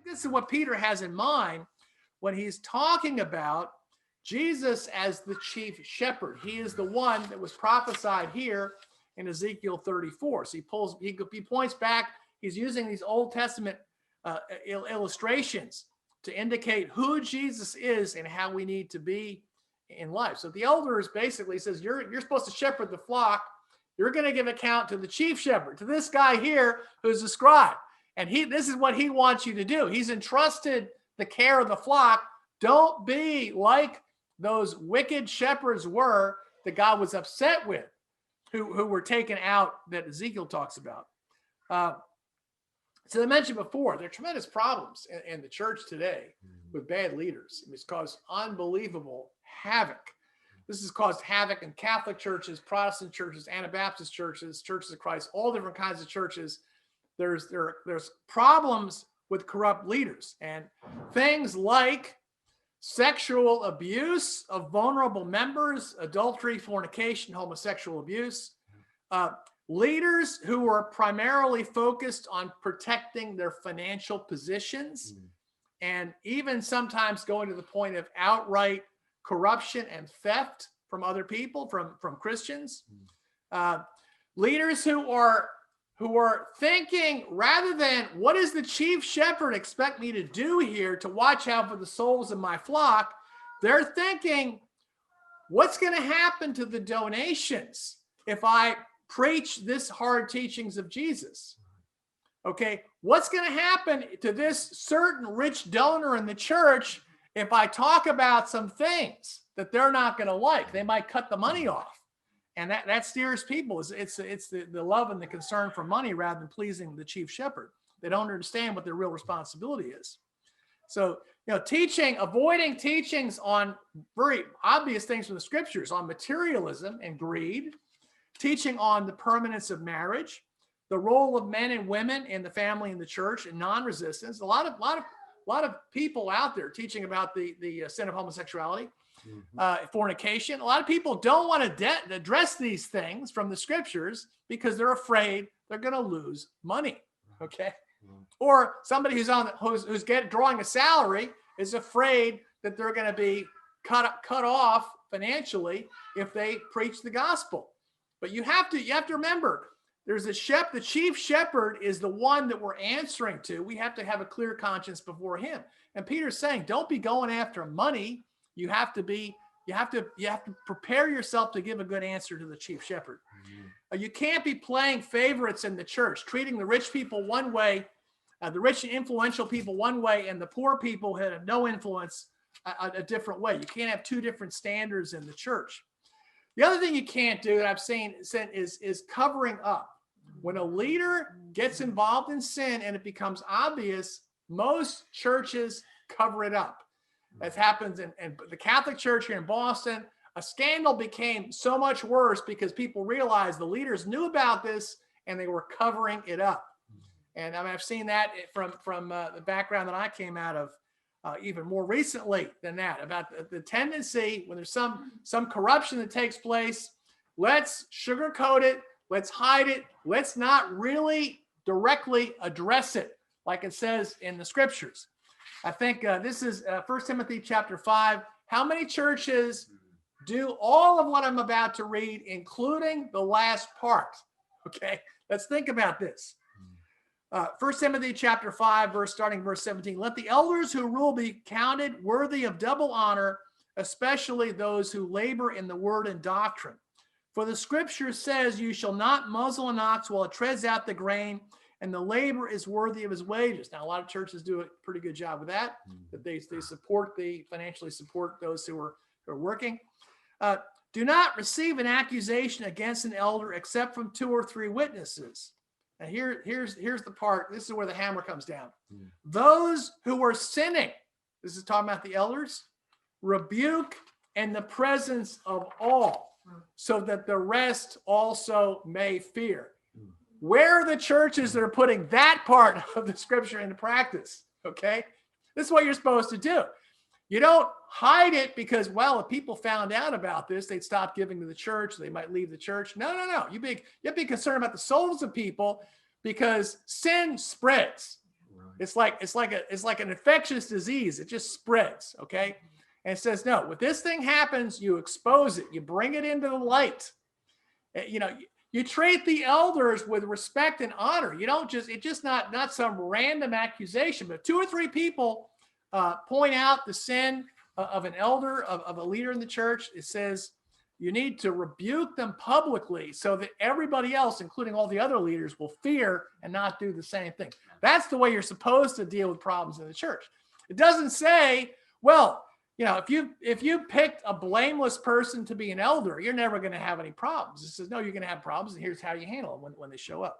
think this is what Peter has in mind when he's talking about Jesus as the chief shepherd. He is the one that was prophesied here in Ezekiel 34. So he points back, he's using these Old Testament illustrations to indicate who Jesus is and how we need to be in life. So the elders basically says, you're supposed to shepherd the flock. You're going to give account to the chief shepherd, to this guy here who's the scribe. And this is what he wants you to do. He's entrusted the care of the flock. Don't be like those wicked shepherds were that God was upset with, who were taken out, that Ezekiel talks about. So I mentioned before, there are tremendous problems in the church today with bad leaders. It's caused unbelievable havoc. This has caused havoc in Catholic churches, Protestant churches, Anabaptist churches, Churches of Christ, all different kinds of churches. There's problems with corrupt leaders, and things like sexual abuse of vulnerable members, adultery, fornication, homosexual abuse, leaders who are primarily focused on protecting their financial positions, and even sometimes going to the point of outright corruption and theft from other people, from Christians. Leaders who are thinking, rather than what does the chief shepherd expect me to do here to watch out for the souls of my flock, they're thinking, what's going to happen to the donations if I preach this hard teachings of Jesus? Okay, what's going to happen to this certain rich donor in the church if I talk about some things that they're not going to like? They might cut the money off. And that steers people. It's the love and the concern for money rather than pleasing the chief shepherd. They don't understand what their real responsibility is. So, avoiding teachings on very obvious things from the scriptures, on materialism and greed, teaching on the permanence of marriage, the role of men and women in the family and the church, and non-resistance. A lot of people out there teaching about the sin of homosexuality, fornication. A lot of people don't want to address these things from the scriptures because they're afraid they're going to lose money. Okay, or somebody who's drawing a salary is afraid that they're going to be cut off financially if they preach the gospel. But you have to remember, there's the chief shepherd is the one that we're answering to. We have to have a clear conscience before him. And Peter's saying, don't be going after money. You have to prepare yourself to give a good answer to the chief shepherd. You can't be playing favorites in the church, treating the rich people one way, the rich and influential people one way, and the poor people who have no influence a different way. You can't have two different standards in the church. The other thing you can't do that I've seen is covering up. When a leader gets involved in sin and it becomes obvious, most churches cover it up. That happens in the Catholic Church here in Boston. A scandal became so much worse because people realized the leaders knew about this and they were covering it up. And I mean, I've seen that from the background that I came out of even more recently than that, about the tendency when there's some corruption that takes place, let's sugarcoat it, let's hide it, let's not really directly address it like it says in the scriptures. I think this is 1 Timothy chapter 5. How many churches do all of what I'm about to read, including the last part? Okay, let's think about this. 1 Timothy chapter 5, starting verse 17. Let the elders who rule be counted worthy of double honor, especially those who labor in the word and doctrine. For the scripture says, you shall not muzzle an ox while it treads out the grain, and the labor is worthy of his wages. Now, a lot of churches do a pretty good job with that, that they financially support those who are working. Do not receive an accusation against an elder except from 2 or 3 witnesses. And here's the part. This is where the hammer comes down. Those who are sinning, this is talking about the elders, rebuke in the presence of all, so that the rest also may fear. Where are the churches that are putting that part of the scripture into practice? Okay, this is what you're supposed to do. You don't hide it because, well, if people found out about this, they'd stop giving to the church. They might leave the church. No. You have to be concerned about the souls of people because sin spreads. it's like an infectious disease. It just spreads. Okay. And it says, no, when this thing happens, you expose it, you bring it into the light. You know, you treat the elders with respect and honor. You don't just, it's just not some random accusation, but 2 or 3 people point out the sin of an elder, of a leader in the church. It says you need to rebuke them publicly so that everybody else, including all the other leaders, will fear and not do the same thing. That's the way you're supposed to deal with problems in the church. It doesn't say, well, you know, if you picked a blameless person to be an elder, you're never going to have any problems. It says, no, you're going to have problems, and here's how you handle them when they show up.